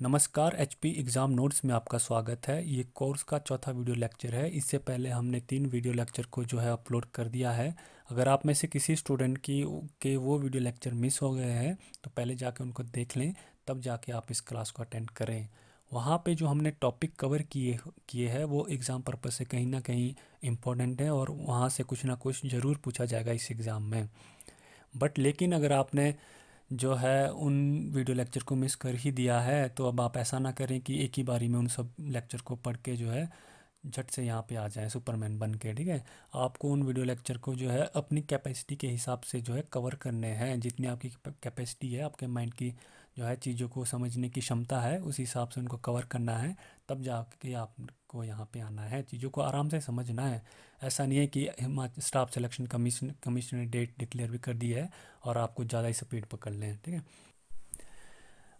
नमस्कार HP exam notes में आपका स्वागत है। ये कोर्स का चौथा वीडियो लेक्चर है। इससे पहले हमने 3 वीडियो लेक्चर को जो है अपलोड कर दिया है। अगर आप में से किसी स्टूडेंट के वो वीडियो लेक्चर मिस हो गए हैं तो पहले जाके उनको देख लें, तब जाके आप इस क्लास को अटेंड करें। वहाँ पे जो हमने टॉपिक कवर किए किए हैं वो एग्ज़ाम पर्पज़ से कहीं ना कहीं इम्पोर्टेंट है और वहाँ से कुछ ना कुछ ज़रूर पूछा जाएगा इस एग्ज़ाम में। बट लेकिन अगर आपने जो है उन वीडियो लेक्चर को मिस कर ही दिया है तो अब आप ऐसा ना करें कि एक ही बारी में उन सब लेक्चर को पढ़ के जो है झट से यहाँ पे आ जाएं सुपरमैन बन के। ठीक है, आपको उन वीडियो लेक्चर को जो है अपनी कैपेसिटी के हिसाब से जो है कवर करने हैं। जितनी आपकी कैपेसिटी है, आपके माइंड की जो है चीज़ों को समझने की क्षमता है, उस हिसाब से उनको कवर करना है। तब जाके आपको यहाँ पे आना है, चीज़ों को आराम से समझना है। ऐसा नहीं है कि हिमाचल स्टाफ सिलेक्शन कमीशन ने डेट डिक्लेयर भी कर दी है और आपको ज़्यादा ही स्पीड पकड़ लें। ठीक है,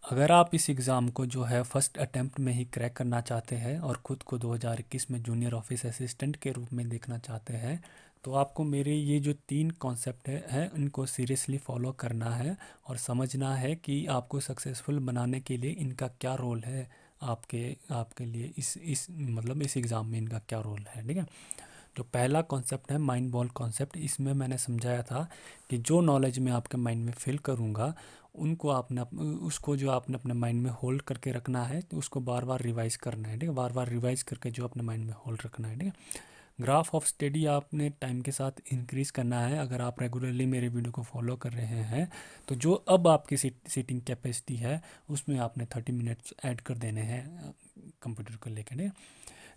अगर आप इस एग्ज़ाम को जो है फर्स्ट अटेम्प्ट में ही क्रैक करना चाहते हैं और ख़ुद को 2021 में जूनियर ऑफिस असिस्टेंट के रूप में देखना चाहते हैं तो आपको मेरे ये जो 3 कॉन्सेप्ट है इनको सीरियसली फॉलो करना है और समझना है कि आपको सक्सेसफुल बनाने के लिए इनका क्या रोल है। आपके आपके लिए इस मतलब इस एग्ज़ाम में इनका क्या रोल है। ठीक है, जो पहला कॉन्सेप्ट है माइंड बॉल कॉन्सेप्ट, इसमें मैंने समझाया था कि जो नॉलेज मैं आपके माइंड में फिल करूँगा उनको आपने उसको जो आपने अपने माइंड में होल्ड करके रखना है, तो उसको बार बार रिवाइज करना है। ठीक है, बार बार रिवाइज करके जो अपने माइंड में होल्ड रखना है। ठीक है, ग्राफ ऑफ स्टडी आपने टाइम के साथ इंक्रीज़ करना है। अगर आप रेगुलरली मेरे वीडियो को फॉलो कर रहे हैं तो जो अब आपकी सीटिंग कैपेसिटी है उसमें आपने 30 मिनट्स ऐड कर देने हैं कंप्यूटर को लेकर।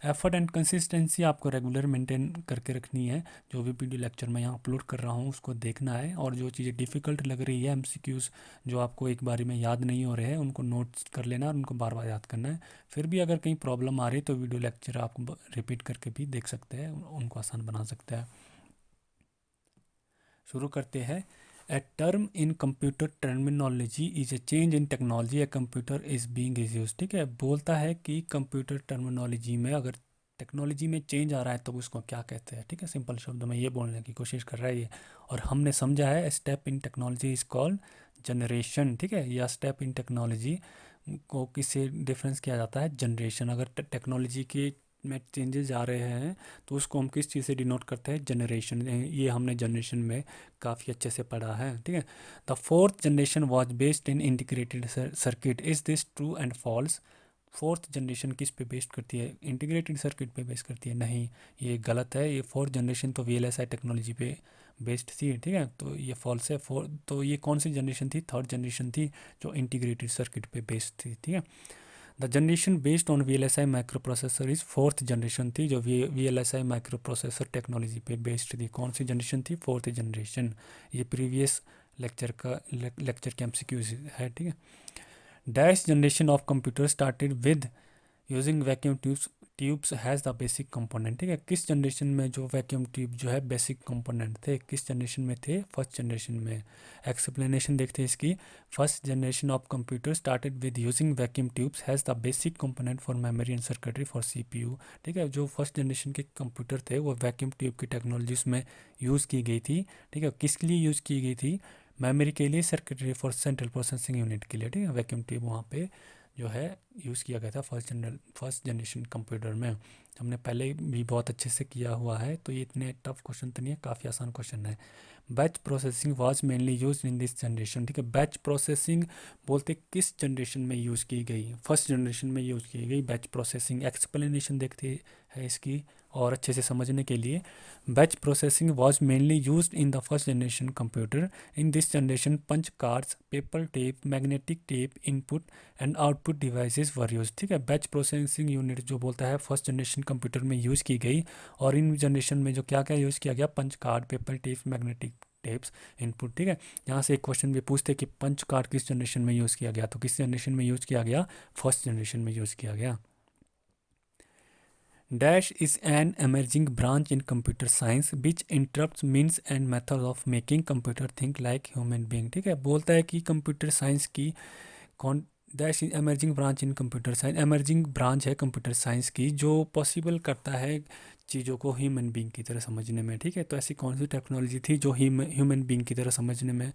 एफर्ट एंड कंसिस्टेंसी आपको रेगुलर मेंटेन करके रखनी है। जो भी वीडियो लेक्चर मैं यहाँ अपलोड कर रहा हूँ उसको देखना है और जो चीज़ें डिफ़िकल्ट लग रही है, एमसीक्यूज़ जो आपको एक बारी में याद नहीं हो रहे हैं, उनको नोट्स कर लेना और उनको बार बार याद करना है। फिर भी अगर कहीं प्रॉब्लम आ रही है तो वीडियो लेक्चर आप रिपीट करके भी देख सकते हैं, उनको आसान बना सकते हैं। शुरू करते हैं। A term in computer terminology is a change in technology a computer is being is use. ठीक है, बोलता है कि कंप्यूटर टर्मिनोलॉजी में अगर टेक्नोलॉजी में चेंज आ रहा है तो उसको क्या कहते हैं। ठीक है, सिंपल शब्दों में ये बोलने की कोशिश कर रहा है ये। और हमने समझा है step in technology is called generation. ठीक है, या स्टेप इन टेक्नोलॉजी को किससे डिफरेंस किया जाता है, जनरेशन। अगर टेक्नोलॉजी के में चेंजेस आ रहे हैं तो उसको हम किस चीज़ से डिनोट करते हैं, जनरेशन। ये हमने जनरेशन में काफ़ी अच्छे से पढ़ा है। ठीक है, the fourth generation was based in integrated circuit, is this true and false. Fourth generation किस पे बेस्ड करती है, इंटीग्रेटेड सर्किट पे बेस्ड करती है? नहीं, ये गलत है। ये फोर्थ जनरेशन तो वीएलएसआई टेक्नोलॉजी पे बेस्ड थी। ठीक है, तो ये फॉल्स है। तो ये कौन सी जनरेशन थी, थर्ड जनरेशन थी जो इंटीग्रेटेड सर्किट पे बेस्ड थी। ठीक है, the generation based on VLSI micro processor is fourth generation थी जो वीएलएसआई माइक्रो प्रोसेसर टेक्नोलॉजी पे बेस्ड थी। कौन सी जनरेशन थी, फोर्थ जनरेशन। ये प्रीवियस लेक्चर के एमसीक्यूज है। ठीक है, dash generation of computer started with using vacuum tubes has the basic component. ठीक है, किस जनरेशन में जो वैक्यूम ट्यूब जो है बेसिक कंपोनेंट थे, किस जनरेशन में थे, फर्स्ट जनरेशन में। एक्सप्लेनेशन देखते हैं इसकी। First generation of computer started with using vacuum tubes has the basic component for memory and circuitry for CPU. ठीक है, जो फर्स्ट जनरेशन के कंप्यूटर थे वो वैक्यूम ट्यूब की टेक्नोलॉजी उसमें यूज़ की गई थी। ठीक है, किसके लिए यूज़ की गई थी, मेमोरी के लिए, circuitry for central processing unit के लिए। ठीक है, वैक्यूम ट्यूब वहाँ पे जो है यूज़ किया गया था फर्स्ट जनरेशन कंप्यूटर में। हमने पहले भी बहुत अच्छे से किया हुआ है, तो ये इतने टफ क्वेश्चन तो नहीं है, काफ़ी आसान क्वेश्चन है। Batch processing was mainly use in this generation. ठीक है, बैच प्रोसेसिंग बोलते किस जनरेशन में यूज़ की गई, फर्स्ट जनरेशन में यूज़ की गई बैच प्रोसेसिंग। एक्सप्लेनेशन देखते हैं इसकी और अच्छे से समझने के लिए। Batch processing was mainly use in the first generation computer. In this generation punch cards, paper tape, magnetic tape, input and output devices were use. ठीक है, बैच प्रोसेसिंग यूनिट जो बोलता है फर्स्ट जनरेशन कंप्यूटर में use की गई। और इन generation में जो क्या क्या यूज़ किया गया, punch card, paper tape, magnetic tapes, input. ठीक है, यहाँ से एक क्वेश्चन भी पूछते कि पंच कार्ड किस जनरेशन में यूज़ किया गया, तो किस जनरेशन में यूज़ किया गया, फर्स्ट जनरेशन में यूज़ किया गया। Dash is an emerging branch in computer science which interrupts means and method of making computer think like human being. ठीक है, बोलता है कि कंप्यूटर साइंस की कौन, dash is emerging branch in computer science, emerging branch है computer science की जो पॉसिबल करता है चीज़ों को ह्यूमन बीइंग की तरह समझने में। ठीक है, तो ऐसी कौन सी टेक्नोलॉजी थी जो ह्यूमन बीइंग की तरह समझने में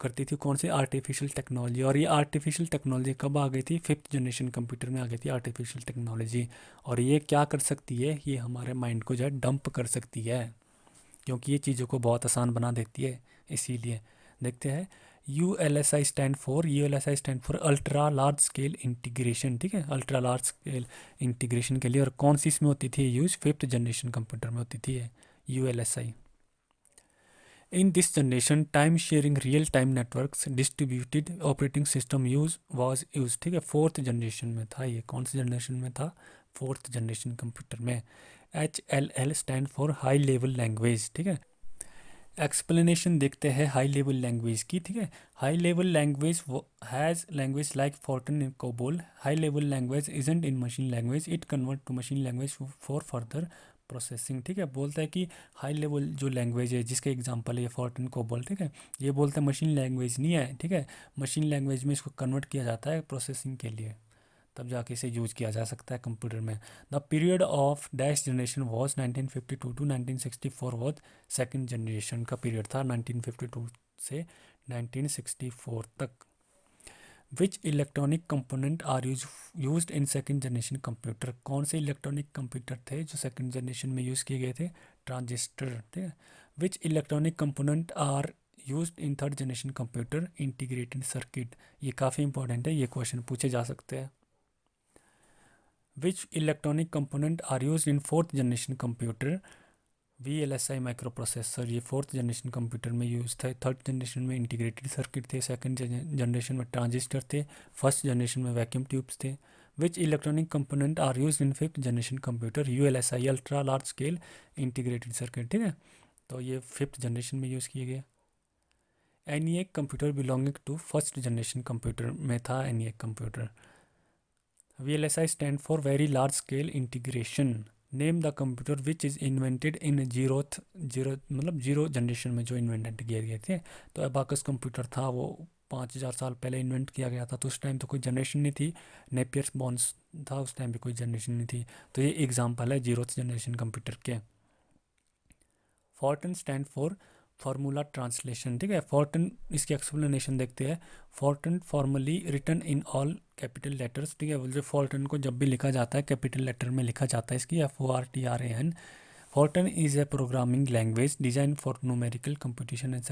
करती थी कौन सी, आर्टिफिशियल टेक्नोलॉजी। और ये आर्टिफिशियल टेक्नोलॉजी कब आ गई थी, 5th जनरेशन कंप्यूटर में आ गई थी आर्टिफिशियल टेक्नोलॉजी। और ये क्या कर सकती है, ये हमारे माइंड को जो है डंप कर सकती है, क्योंकि ये चीज़ों को बहुत आसान बना देती है। इसीलिए देखते हैं, U L S I stand for ultra large scale integration, ठीक है, अल्ट्रा लार्ज स्केल इंटीग्रेशन के लिए। और कौन सी इसमें होती थी यूज, 5th जनरेशन कंप्यूटर में होती थी U L S I. In this generation, time sharing real time networks distributed operating system use was used, ठीक है। 4th जनरेशन में था ये, कौन सी जनरेशन में था, 4th जनरेशन कंप्यूटर में। HLL stand for high level language, ठीक है। एक्सप्लेनेशन देखते हैं हाई लेवल लैंग्वेज की, ठीक है। High level language has language like Fortran in COBOL. High level language isn't in machine language, it convert to machine language for further processing, ठीक है। बोलता है कि हाई लेवल जो लैंग्वेज है, जिसके एग्जांपल है फोर्टन कोबोल, ठीक है, ये बोलता है मशीन लैंग्वेज नहीं है, ठीक है। मशीन लैंग्वेज में इसको कन्वर्ट किया जाता है प्रोसेसिंग के लिए, तब जाके इसे यूज किया जा सकता है कंप्यूटर में। The period of dash generation was 1952 to 1964 was second generation का पीरियड था, 1952 से 1964 तक। Which electronic component are used in second generation computer, कौन से इलेक्ट्रॉनिक कंप्यूटर थे जो सेकंड जनरेशन में यूज़ किए गए थे, ट्रांजिस्टर, ठीक है। Which electronic component are used in third generation computer, integrated circuit. ये काफ़ी इंपॉर्टेंट है, ये क्वेश्चन पूछे जा सकते हैं। Which electronic component are used in 4th generation computer, VLSI micro processor, ये 4th जनरेशन कंप्यूटर में यूज़ था। 3rd जनरेशन में इंटीग्रेटेड सर्किट थे, 2nd जनरेशन में ट्रांजिस्टर थे, 1st जनरेशन में वैक्यूम ट्यूब्स थे। Which electronic component are use in 5th generation computer, ULSI ultra large scale integrated circuit, ठीक है। तो ये 5th जनरेशन में यूज़ किए गए। ENIAC computer belonging to 1st generation computer में था ENIAC computer. VLSI stand for Very Large Scale Integration. Name the computer which is invented in zero मतलब जीरो जनरेशन में जो इन्वेंट किए गए थे। तो अबाकस कंप्यूटर था, वो 5000 साल पहले इन्वेंट किया गया था, तो उस टाइम तो कोई जनरेशन नहीं थी। नेपियर्स बॉन्स था, उस टाइम भी कोई जनरेशन नहीं थी। तो ये एग्जांपल है जीरो जनरेशन कंप्यूटर के। Fortran stand for formula translation, ठीक है। फॉर्टन, इसकी एक्सप्लेनेशन देखते हैं। Fortran formally written in all capital letters, ठीक है। बोलते फॉर्टन को जब भी लिखा जाता है कैपिटल लेटर में लिखा जाता है, इसकी FORTRAN। Fortran is a programming language design for numerical computation and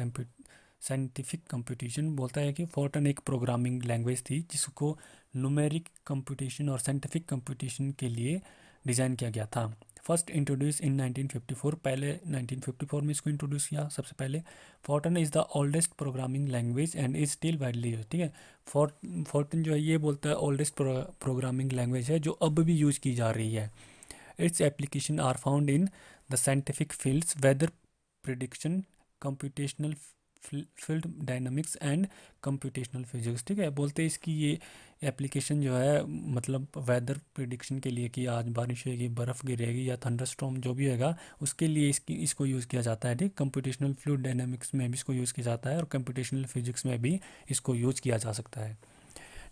scientific computation. बोलता है कि फॉर्टन एक प्रोग्रामिंग लैंग्वेज थी जिसको न्यूमेरिक कंप्यूटेशन और साइंटिफिक कंप्यूटेशन के लिए डिज़ाइन किया गया था। फर्स्ट इंट्रोड्यूस इन 1954, पहले 1954 में इसको इंट्रोड्यूस किया सबसे पहले। Fortran is the oldest programming language and is still widely use, ठीक है। फॉर्टन जो है ये बोलता है ओल्डेस्ट प्रोग्रामिंग लैंग्वेज है जो अब भी यूज़ की जा रही है। Its application are found in the scientific fields, weather prediction, computational field dynamics and computational physics, ठीक है। बोलते हैं इसकी ये एप्लीकेशन जो है मतलब वेदर प्रिडिक्शन के लिए कि आज बारिश होगी, बर्फ़ गिरेगी या थंडरस्टॉर्म जो भी होगा, उसके लिए इसको यूज़ किया जाता है, ठीक। कंप्यूटेशनल फ्लूइड डायनामिक्स में भी इसको यूज़ किया जाता है और कंप्यूटेशनल फिजिक्स में भी इसको यूज़ किया जा सकता है।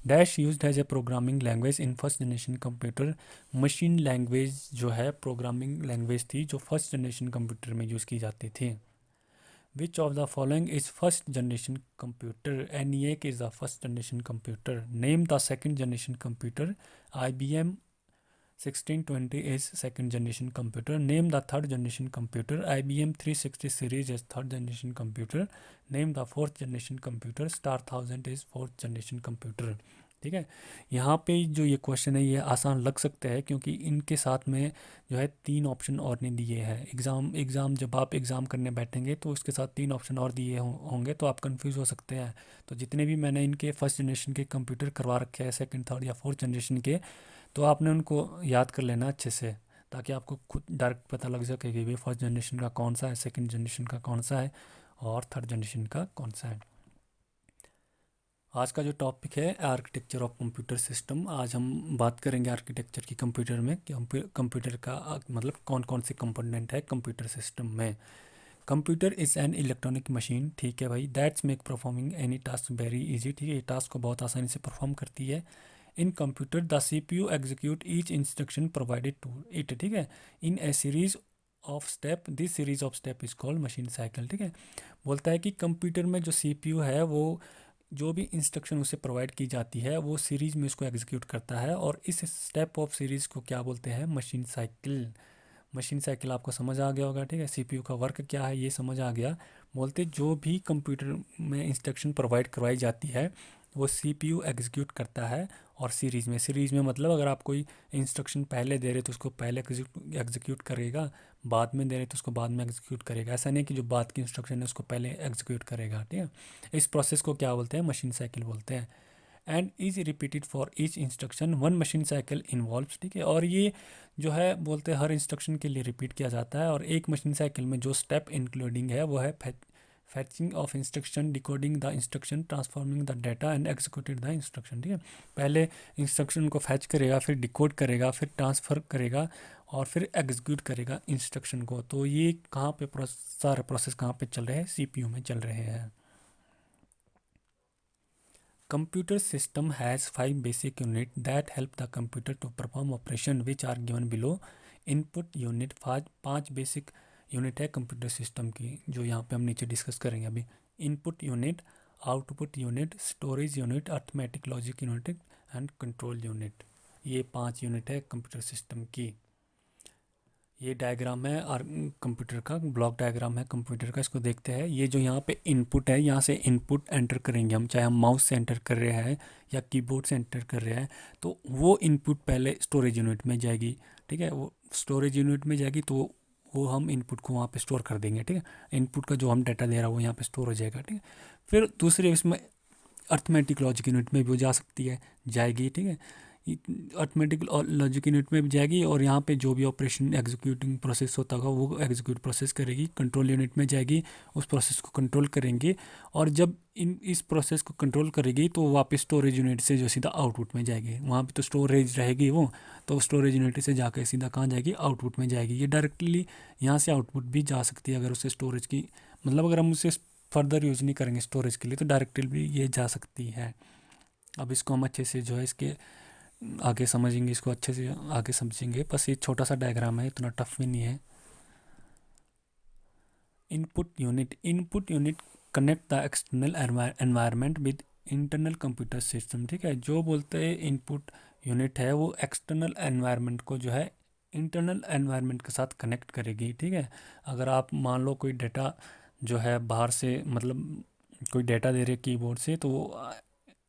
Dash used as a programming language in first generation computer. Machine language जो है प्रोग्रामिंग लैंग्वेज थी जो फर्स्ट जनरेशन कंप्यूटर में यूज़ की जाती थी। Which of the following is first generation computer? ENIAC is the first generation computer. Name the second generation computer. IBM 1620 is second generation computer. Name the third generation computer. IBM 360 series is third generation computer. Name the fourth generation computer. Star 1000 is fourth generation computer. ठीक है। यहाँ पे जो ये question है ये आसान लग सकता है क्योंकि इनके साथ में जो है 3 ऑप्शन और नहीं दिए हैं। एग्ज़ाम जब आप एग्ज़ाम करने बैठेंगे तो उसके साथ 3 ऑप्शन और दिए होंगे तो आप कंफ्यूज हो सकते हैं। तो जितने भी मैंने इनके फर्स्ट जनरेशन के कंप्यूटर करवा रखे हैं, सेकंड, थर्ड या फोर्थ जनरेशन के, तो आपने उनको याद कर लेना अच्छे से, ताकि आपको खुद डायरेक्ट पता लग सके कि भाई फर्स्ट जनरेशन का कौन सा है, सेकंड जनरेशन का कौन सा है और थर्ड जनरेशन का कौन सा है। आज का जो टॉपिक है आर्किटेक्चर ऑफ कंप्यूटर सिस्टम। आज हम बात करेंगे आर्किटेक्चर की कंप्यूटर में कि कंप्यूटर का मतलब कौन कौन से कंपोनेंट है कंप्यूटर सिस्टम में। Computer is an electronic machine, ठीक है भाई, that's make performing any task very easy, ठीक है, ये टास्क को बहुत आसानी से परफॉर्म करती है। In computer the CPU execute each instruction provided to it, ठीक है, in a series of step, this series of step is called machine cycle. ठीक है, बोलता है कि कंप्यूटर में जो सीपीयू है वो जो भी इंस्ट्रक्शन उसे प्रोवाइड की जाती है वो सीरीज में उसको एग्जीक्यूट करता है, और इस स्टेप ऑफ सीरीज को क्या बोलते हैं, मशीन साइकिल। मशीन साइकिल आपको समझ आ गया होगा। ठीक है, सीपीयू का वर्क क्या है ये समझ आ गया। बोलते जो भी कंप्यूटर में इंस्ट्रक्शन प्रोवाइड करवाई जाती है वो सीपीयू एग्जीक्यूट करता है, और सीरीज में मतलब अगर आप कोई इंस्ट्रक्शन पहले दे रहे तो उसको पहले एग्जीक्यूट करेगा, बाद में दे रहे तो उसको बाद में एग्जीक्यूट करेगा। ऐसा नहीं कि जो बाद की इंस्ट्रक्शन है उसको पहले एग्जीक्यूट करेगा। ठीक है, इस प्रोसेस को क्या बोलते हैं, मशीन साइकिल बोलते हैं। And is repeated for each instruction, one machine cycle involves. ठीक है, और ये जो है बोलते हैं हर इंस्ट्रक्शन के लिए रिपीट किया जाता है, और एक मशीन साइकिल में जो स्टेप इंक्लूडिंग है वो है फैचिंग of instruction, decoding the instruction, transforming the data and executed the instruction. ठीक है, पहले इंस्ट्रक्शन को फैच करेगा, फिर डिकोड करेगा, फिर ट्रांसफ़र करेगा, और फिर एग्जीक्यूट करेगा इंस्ट्रक्शन को। तो ये कहाँ पे सारे प्रोसेस कहाँ पे चल रहे हैं, सीपीयू में चल रहे हैं। Computer system has five basic units that help the computer to perform operation which are given below. Input unit, पाँच बेसिक यूनिट है कंप्यूटर सिस्टम की जो यहाँ पे हम नीचे डिस्कस करेंगे अभी। Input unit, output unit, storage unit, arithmetic logic unit and control unit. ये 5 यूनिट है कंप्यूटर सिस्टम की। ये डायग्राम है और कंप्यूटर का ब्लॉक डायग्राम है कंप्यूटर का। इसको देखते हैं, ये जो यहाँ पे इनपुट है, यहाँ से इनपुट एंटर करेंगे हम, चाहे हम माउस से एंटर कर रहे हैं या कीबोर्ड से एंटर कर रहे हैं, तो वो इनपुट पहले स्टोरेज यूनिट में जाएगी। ठीक है, वो स्टोरेज यूनिट में जाएगी तो वो हम इनपुट को वहाँ पे स्टोर कर देंगे। ठीक है, इनपुट का जो हम डाटा दे रहा है वो यहाँ पे स्टोर हो जाएगा। ठीक है, फिर दूसरे इसमें अर्थमेटिक लॉजिक यूनिट में भी वो जा सकती है, जाएगी। ठीक है, अर्थमेटिक लॉजिक यूनिट में भी जाएगी, और यहाँ पे जो भी ऑपरेशन एग्जीक्यूटिंग प्रोसेस होता होगा वो एग्जीक्यूट प्रोसेस करेगी। कंट्रोल यूनिट में जाएगी, उस प्रोसेस को कंट्रोल करेंगे, और जब इस प्रोसेस को कंट्रोल करेगी तो वापस स्टोरेज यूनिट से जो सीधा आउटपुट में जाएगी। वहाँ पे तो स्टोरेज रहेगी वो, तो स्टोरेज यूनिट से जाकर सीधा कहाँ जाएगी, आउटपुट में जाएगी। ये डायरेक्टली यहाँ से आउटपुट भी जा सकती है अगर उसे स्टोरेज की, मतलब अगर हम उसे फर्दर यूज़ नहीं करेंगे स्टोरेज के लिए तो डायरेक्टली भी ये जा सकती है। अब इसको हम अच्छे से जो है इसके आगे समझेंगे, इसको अच्छे से आगे समझेंगे। बस ये छोटा सा डायग्राम है, इतना टफ भी नहीं है। Input unit connect the external environment with internal computer system. ठीक है, जो बोलते हैं इनपुट यूनिट है वो एक्सटर्नल एनवायरनमेंट को जो है इंटरनल एनवायरनमेंट के साथ कनेक्ट करेगी। ठीक है, अगर आप मान लो कोई डाटा जो है बाहर से, मतलब कोई डाटा दे रहे कीबोर्ड से, तो वो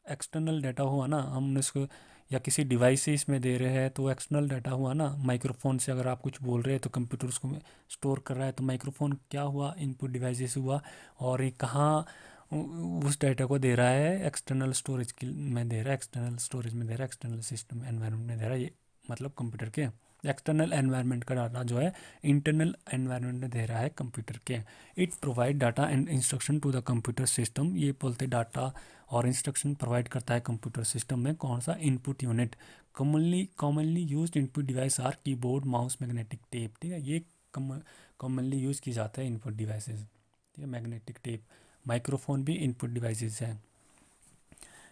एक्सटर्नल डाटा हुआ ना, हम इसको या किसी डिवाइस से इसमें दे रहे हैं तो एक्सटर्नल डाटा हुआ ना। माइक्रोफोन से अगर आप कुछ बोल रहे हैं तो कंप्यूटर उसको स्टोर कर रहा है, तो माइक्रोफोन क्या हुआ, इनपुट डिवाइस हुआ, और ये कहाँ उस डाटा को दे रहा है, एक्सटर्नल स्टोरेज में दे रहा है, एक्सटर्नल स्टोरेज में दे रहा है, एक्सटर्नल सिस्टम एनवायरनमेंट में दे रहा है। ये मतलब कंप्यूटर के एक्सटर्नल एनवायरनमेंट का डाटा जो है इंटरनल एनवायरनमेंट में दे रहा है कंप्यूटर के। It provide data and instruction to the computer system. ये बोलते डाटा और इंस्ट्रक्शन प्रोवाइड करता है कंप्यूटर सिस्टम में कौन सा, input unit. Commonly used input device are keyboard, mouse, magnetic tape. ठीक है, ये कॉमनली यूज़ की जाता है इनपुट डिवाइसेस। ठीक है, मैग्नेटिक टेप, माइक्रोफोन भी इनपुट डिवाइसेस है।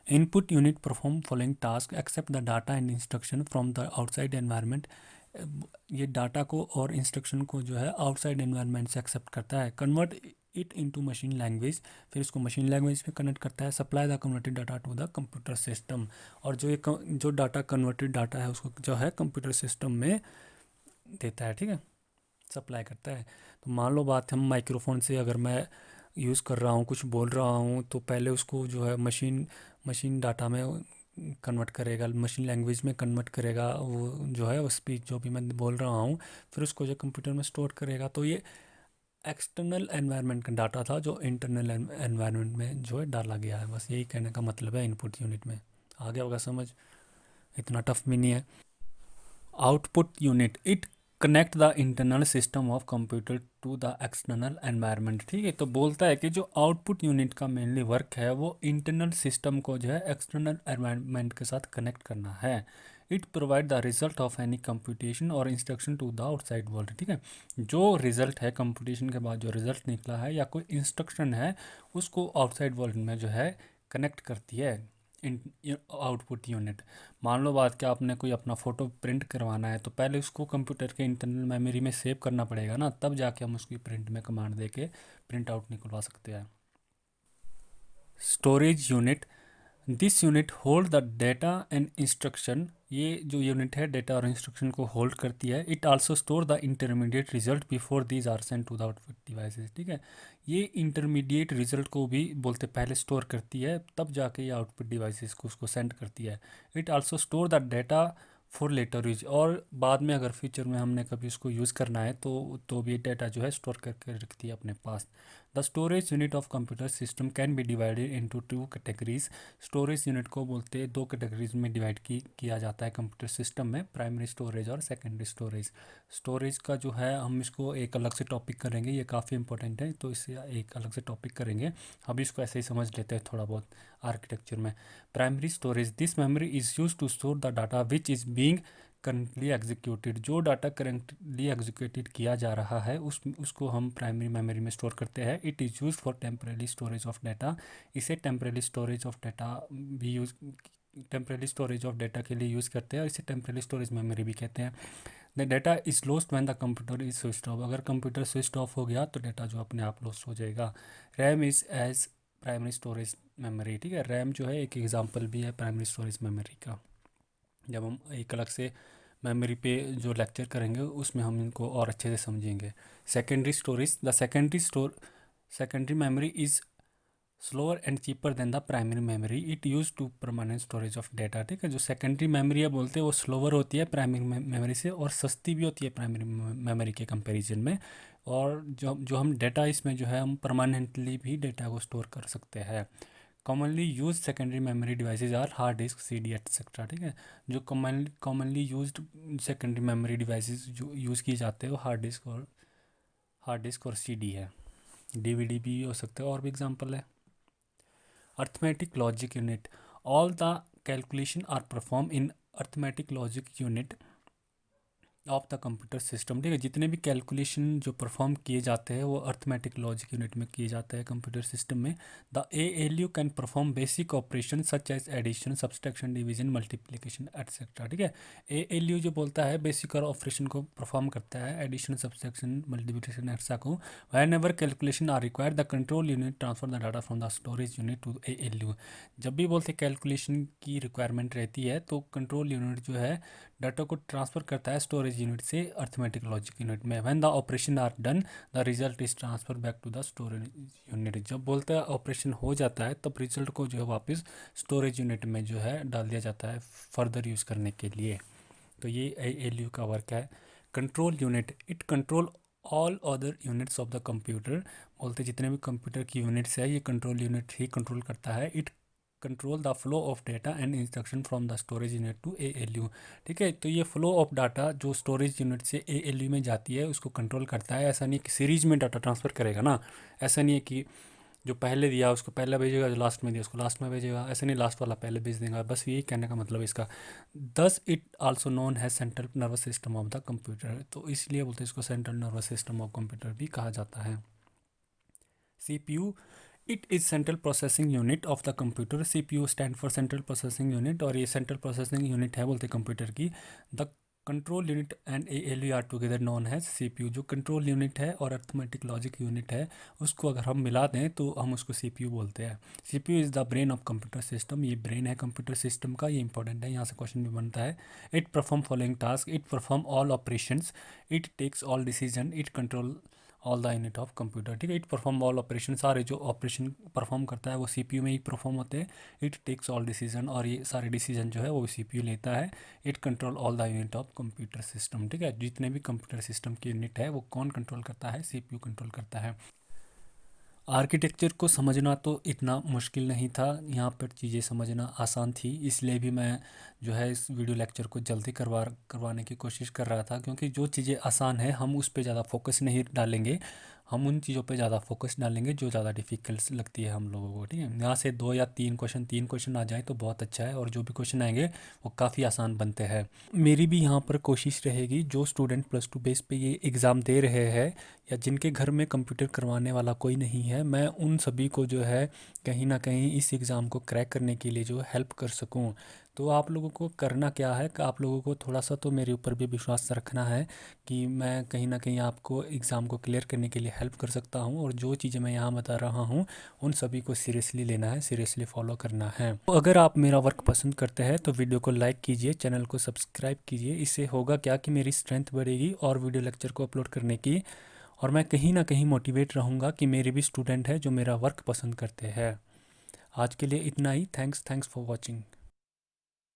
Input unit perform following task, accept the data and instruction from the outside environment. ये डाटा को और इंस्ट्रक्शन को जो है आउटसाइड एनवायरनमेंट से एक्सेप्ट करता है। Convert it into machine language, फिर इसको मशीन लैंग्वेज में कन्वर्ट करता है। Supply the converted data to the computer system, और जो ये जो डाटा कन्वर्टेड डाटा है उसको जो है कंप्यूटर सिस्टम में देता है। ठीक है, सप्लाई करता है। तो मान लो बात, हम माइक्रोफोन से अगर मैं यूज़ कर रहा हूँ, कुछ बोल रहा हूँ, तो पहले उसको जो है मशीन डाटा में कन्वर्ट करेगा, मशीन लैंग्वेज में कन्वर्ट करेगा वो जो है वो स्पीच जो भी मैं बोल रहा हूँ, फिर उसको जो कंप्यूटर में स्टोर करेगा। तो ये एक्सटर्नल एनवायरनमेंट का डाटा था जो इंटरनल एनवायरनमेंट में जो है डाला गया है। बस यही कहने का मतलब है इनपुट यूनिट में। आ गया होगा समझ, इतना टफ भी नहीं है। Output unit, it connect the internal system of computer to the external environment. ठीक है, तो बोलता है कि जो आउटपुट यूनिट का मेनली वर्क है वो इंटरनल सिस्टम को जो है एक्सटर्नल एनवायरनमेंट के साथ कनेक्ट करना है। It provide the result of any computation और instruction to the outside world. ठीक है, जो रिजल्ट है कंप्यूटेशन के बाद जो रिजल्ट निकला है या कोई इंस्ट्रक्शन है उसको आउटसाइड वर्ल्ड में जो है कनेक्ट करती है। Output unit. मान लो बात कि आपने कोई अपना फ़ोटो प्रिंट करवाना है, तो पहले उसको कंप्यूटर के इंटरनल मेमोरी में सेव करना पड़ेगा ना, तब जाके हम उसकी प्रिंट में कमांड दे के प्रिंट आउट निकलवा सकते हैं। Storage unit, this unit hold the data and instruction, ये जो यूनिट है डेटा और इंस्ट्रक्शन को होल्ड करती है। It also store the intermediate result before these are sent to the output devices. ठीक है, ये इंटरमीडिएट रिजल्ट को भी बोलते पहले स्टोर करती है, तब जाके ये आउटपुट डिवाइसेस को उसको सेंड करती है। It also store the data for later use, और बाद में अगर फ्यूचर में हमने कभी उसको यूज़ करना है तो भी डेटा जो है स्टोर करके रखती है अपने पास। The storage unit of computer system can be divided into two categories. Storage unit को बोलते हैं दो कैटेगरीज में डिवाइड किया जाता है कंप्यूटर सिस्टम में, प्राइमरी स्टोरेज और सेकेंडरी स्टोरेज। स्टोरेज का जो है हम इसको एक अलग से टॉपिक करेंगे, ये काफ़ी इंपॉर्टेंट है, तो इसे एक अलग से टॉपिक करेंगे। अभी इसको ऐसे ही समझ लेते हैं थोड़ा बहुत आर्किटेक्चर में। Primary storage, this memory is use to store the data which is being currently executed. जो डाटा करंटली एग्जीक्यूटेड किया जा रहा है उसको हम प्राइमरी मेमोरी में स्टोर करते हैं। It is use for temporary storage of data, इसे टेम्परेरी स्टोरेज ऑफ डाटा भी use, temporary storage of data के लिए यूज़ करते हैं, और इसे टेम्परेरी स्टोरेज मेमोरी भी कहते हैं। The data is lost when the computer is switch off, अगर कंप्यूटर स्विच ऑफ हो गया तो डाटा जो अपने आप लॉस्ट हो जाएगा। RAM is as primary storage memory. ठीक है, रैम जो है एक एग्जांपल भी है प्राइमरी स्टोरेज मेमोरी का। जब हम एक अलग से मेमोरी पे जो लेक्चर करेंगे उसमें हम इनको और अच्छे से समझेंगे। Secondary storage, the secondary memory is slower and cheaper than the primary memory, it use to permanent storage of data. ठीक है, जो सेकेंडरी मेमोरी है बोलते हैं वो स्लोअर होती है प्राइमरी मेमोरी से, और सस्ती भी होती है प्राइमरी मेमोरी के कंपैरिजन में। और जो जो हम डाटा इसमें जो है हम परमानेंटली भी डाटा को स्टोर कर सकते हैं। Commonly use secondary memory devices are hard disk, C D etcetera. ठीक है, जो commonly used secondary memory devices जो यूज़ किए जाते हैं वो हार्ड डिस्क और सी डी है। डीवीडी भी हो सकते हैं, और भी एग्जांपल है। Arithmetic logic unit, all the calculation are perform in arithmetic logic unit of the computer system. ठीक है, जितने भी कैलकुलेशन जो परफॉर्म किए जाते हैं वो अर्थमेटिक लॉजिक यूनिट में किए जाते हैं कंप्यूटर सिस्टम में। The ALU can perform basic operation such as addition, subtraction, division, multiplication etcetera. ठीक है, ALU जो बोलता है बेसिक और ऑपरेशन को परफॉर्म करता है, एडिशन, सब्सट्रैक्शन, मल्टीप्लिकेशन एटसेट्रा को। Whenever calculation are required the control unit transfer the data from the storage unit to ALU। जब भी बोलते कैलकुलेशन की रिक्वायरमेंट रहती है तो कंट्रोल यूनिट जो है डाटा को ट्रांसफ़र करता है स्टोरेज यूनिट से अर्थमेटिक लॉजिक यूनिट में। When the operation are done the result is transfer back to the storage unit. जब बोलते हैं ऑपरेशन हो जाता है तब रिजल्ट को जो है वापस स्टोरेज यूनिट में जो है डाल दिया जाता है फर्दर यूज़ करने के लिए। तो ये ALU का वर्क है। Control unit, it control all other units of the computer, बोलते जितने भी कंप्यूटर की यूनिट्स है ये कंट्रोल यूनिट ही कंट्रोल करता है। It control the flow of data and instruction from the storage unit to ALU। ठीक है, तो ये फ्लो ऑफ डाटा जो स्टोरेज यूनिट से ALU में जाती है उसको कंट्रोल करता है। ऐसा नहीं कि सीरीज में डाटा ट्रांसफ़र करेगा ना, ऐसा नहीं है कि जो पहले दिया उसको पहले भेजेगा, जो लास्ट में दिया उसको लास्ट में भेजेगा, ऐसा नहीं लास्ट वाला पहले भेज देगा। बस यही कहने का मतलब इसका। दस इट आल्सो नोन है central nervous system of the computer, तो इसलिए बोलते हैं इसको central nervous system of computer भी कहा जाता है। CPU, it is central processing unit of the computer. CPU stand for central processing unit, और ये सेंट्रल प्रोसेसिंग यूनिट है बोलते कंप्यूटर की। The control unit and ALU are together known है CPU। जो कंट्रोल यूनिट है और अर्थमेटिक लॉजिक यूनिट है उसको अगर हम मिला दें तो हम उसको CPU बोलते हैं। CPU is the brain of computer system, ये ब्रेन है कंप्यूटर सिस्टम का, ये इंपॉर्टेंट है, यहाँ से क्वेश्चन भी बनता है। It perform following task, it perform all operations, it takes all decision, it control all the unit of computer. ठीक है, इट परफॉर्म ऑल ऑपरेशन, सारे जो ऑपरेशन परफॉर्म करता है वो CPU में ही परफॉर्म होते हैं। इट टेक्स ऑल डिसीजन, और ये सारे डिसीजन जो है वो CPU लेता है। It control all the unit of computer system. ठीक है, जितने भी कंप्यूटर सिस्टम की यूनिट है वो कौन कंट्रोल करता है, CPU कंट्रोल करता है। आर्किटेक्चर को समझना तो इतना मुश्किल नहीं था, यहाँ पर चीज़ें समझना आसान थी, इसलिए भी मैं जो है इस वीडियो लेक्चर को जल्दी करवाने की कोशिश कर रहा था, क्योंकि जो चीज़ें आसान है हम उस पर ज़्यादा फोकस नहीं डालेंगे, हम उन चीज़ों पे ज़्यादा फोकस डालेंगे जो ज़्यादा डिफ़िकल्ट लगती है हम लोगों को। ठीक है, यहाँ से 2 या 3 क्वेश्चन आ जाए तो बहुत अच्छा है, और जो भी क्वेश्चन आएंगे वो काफ़ी आसान बनते हैं। मेरी भी यहाँ पर कोशिश रहेगी जो स्टूडेंट +2 बेस पे ये एग्ज़ाम दे रहे हैं या जिनके घर में कंप्यूटर करवाने वाला कोई नहीं है, मैं उन सभी को जो है कहीं ना कहीं इस एग्ज़ाम को क्रैक करने के लिए जो हेल्प कर सकूं। तो आप लोगों को करना क्या है कि आप लोगों को थोड़ा सा तो मेरे ऊपर भी विश्वास रखना है कि मैं कहीं ना कहीं आपको एग्ज़ाम को क्लियर करने के लिए हेल्प कर सकता हूं, और जो चीज़ें मैं यहाँ बता रहा हूं उन सभी को सीरियसली लेना है, सीरियसली फॉलो करना है। तो अगर आप मेरा वर्क पसंद करते हैं तो वीडियो को लाइक कीजिए, चैनल को सब्सक्राइब कीजिए। इससे होगा क्या कि मेरी स्ट्रेंथ बढ़ेगी और वीडियो लेक्चर को अपलोड करने की, और मैं कहीं ना कहीं मोटिवेट रहूँगा कि मेरे भी स्टूडेंट हैं जो मेरा वर्क पसंद करते हैं। आज के लिए इतना ही। Thanks for watching.